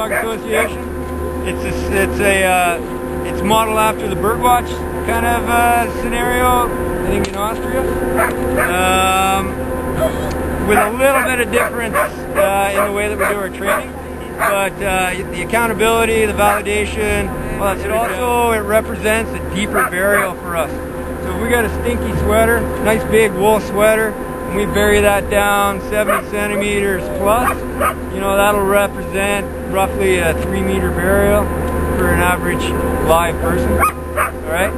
Dog Association. It's modeled after the birdwatch kind of scenario, I think in Austria, with a little bit of difference in the way that we do our training. But the accountability, the validation, well, it represents a deeper burial for us. So if we got a stinky sweater, nice big wool sweater, and we bury that down 70 centimeters plus, you know, that'll represent roughly a 3-meter burial for an average live person. All right,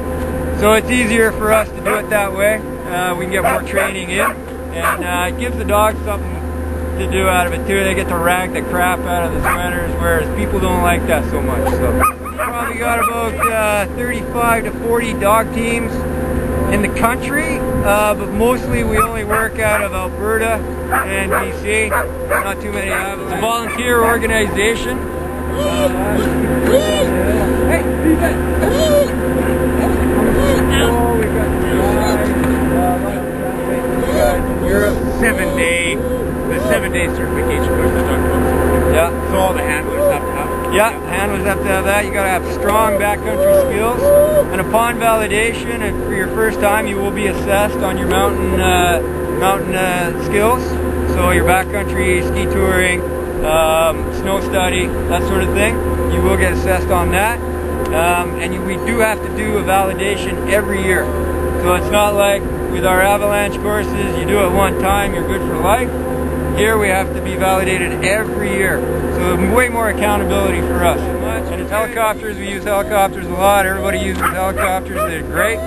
so it's easier for us to do it that way. We can get more training in, and it gives the dogs something to do out of it too. They get to rag the crap out of the sweaters, whereas people don't like that so much. So we probably got about 35 to 40 dog teams in the country, but mostly we only work out of Alberta and BC. Not too many have it. It's a volunteer organization. Hey, Europe 7-day, the 7-day certification course that Dr. Book's talking about. Yeah. So all the handlers have to have it. Yeah, handlers have to have that. You got to have strong backcountry skills, and upon validation, and for your first time, you will be assessed on your mountain skills. So your backcountry ski touring, snow study, that sort of thing. You will get assessed on that, and we do have to do a validation every year. So it's not like with our avalanche courses, you do it one time, you're good for life. Here we have to be validated every year. So way more accountability for us. And it's helicopters, we use helicopters a lot. Everybody uses helicopters, they're great.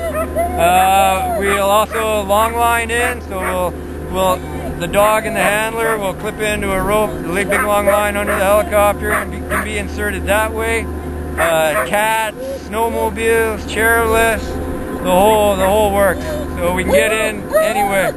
We'll also long line in, so the dog and the handler will clip into a rope, the big long line under the helicopter, and can be inserted that way. Cats, snowmobiles, chairlifts, the whole works. So we can get in anyway.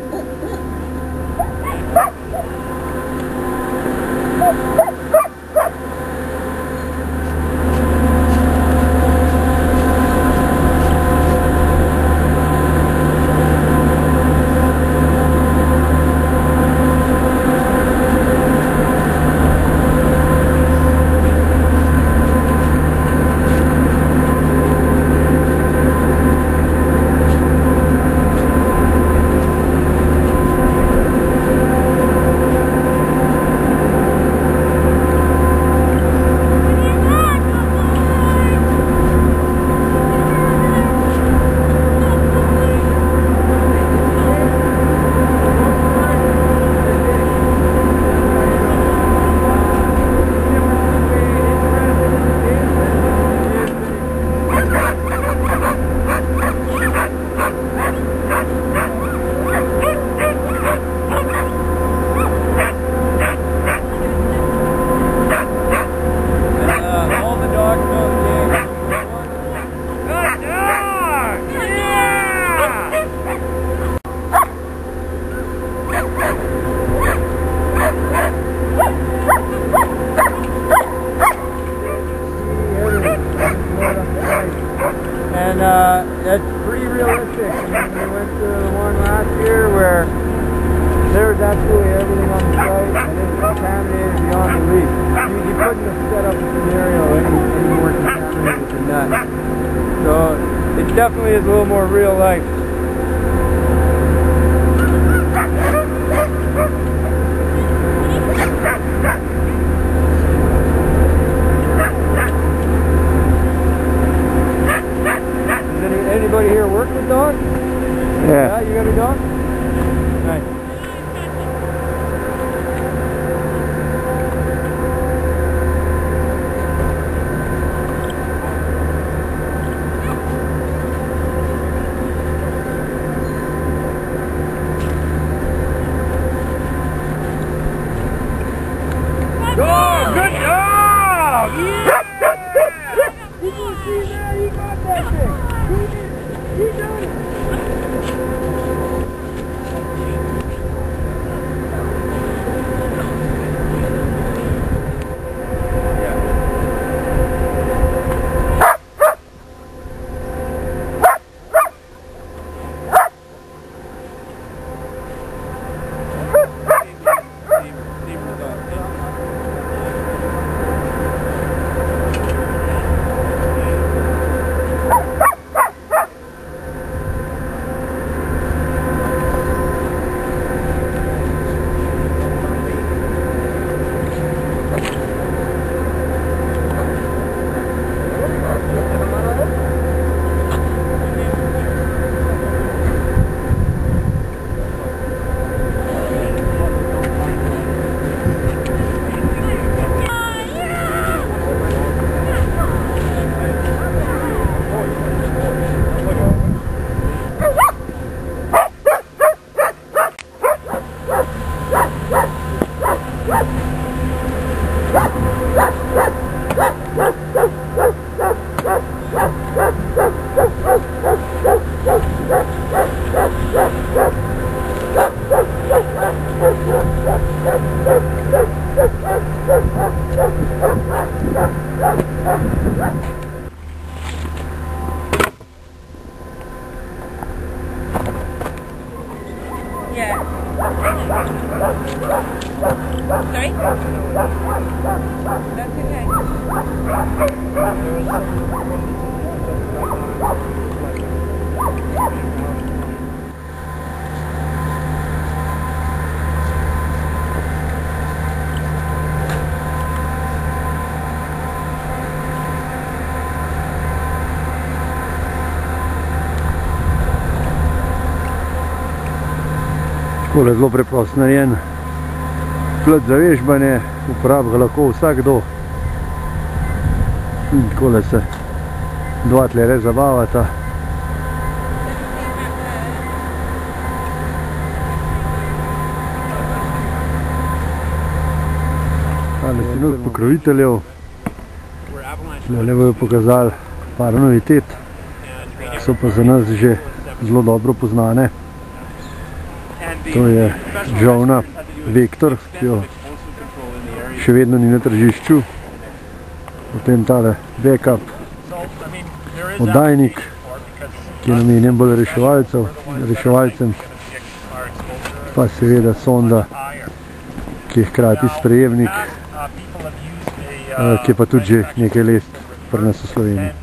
That's pretty realistic. I mean, we went to the one last year where there was absolutely everything on the site and it was contaminated beyond belief. You couldn't have set up a scenario any more contaminated than that. So it definitely is a little more real life. Anybody here work with dogs? Yeah. You got a dog? Nice. Sorry? That's okay. Tole je zelo preprosto narejen plat za vežbanje, uporabi ga lahko vsakdo. In takole se dva tle res zabavata. Tale si nog pokroviteljev. Tole bojo pokazali par novitet, so pa za nas že zelo dobro poznane. To je žolna Vektor, ki jo še vedno ni na tržišču. Potem tale backup oddajnik, ki je namenjen bolj reševalcem, pa seveda sonda, ki je hkrati sprejemnik, ki je pa tudi že nekaj let pri nas v Sloveniji.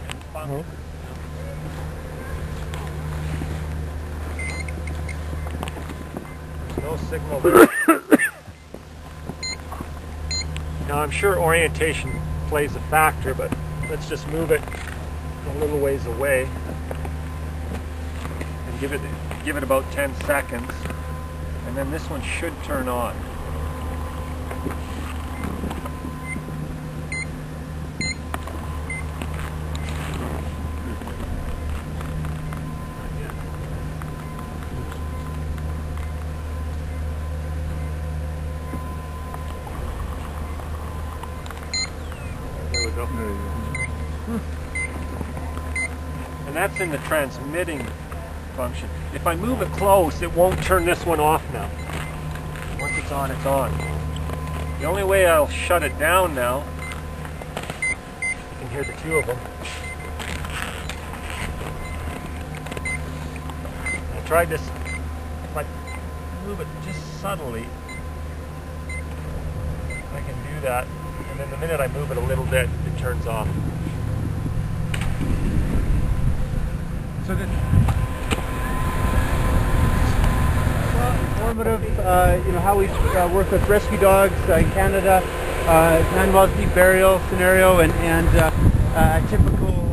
Now I'm sure orientation plays a factor, but let's just move it a little ways away and give it about 10 seconds, and then this one should turn on. And that's in the transmitting function. If I move it close, it won't turn this one off now. Once it's on, it's on. The only way I'll shut it down now, you can hear the two of them. I tried this, if I move it just subtly, I can do that. And then the minute I move it a little bit, it turns off. So then, informative, how we work with rescue dogs in Canada, 9 miles deep burial scenario, and a typical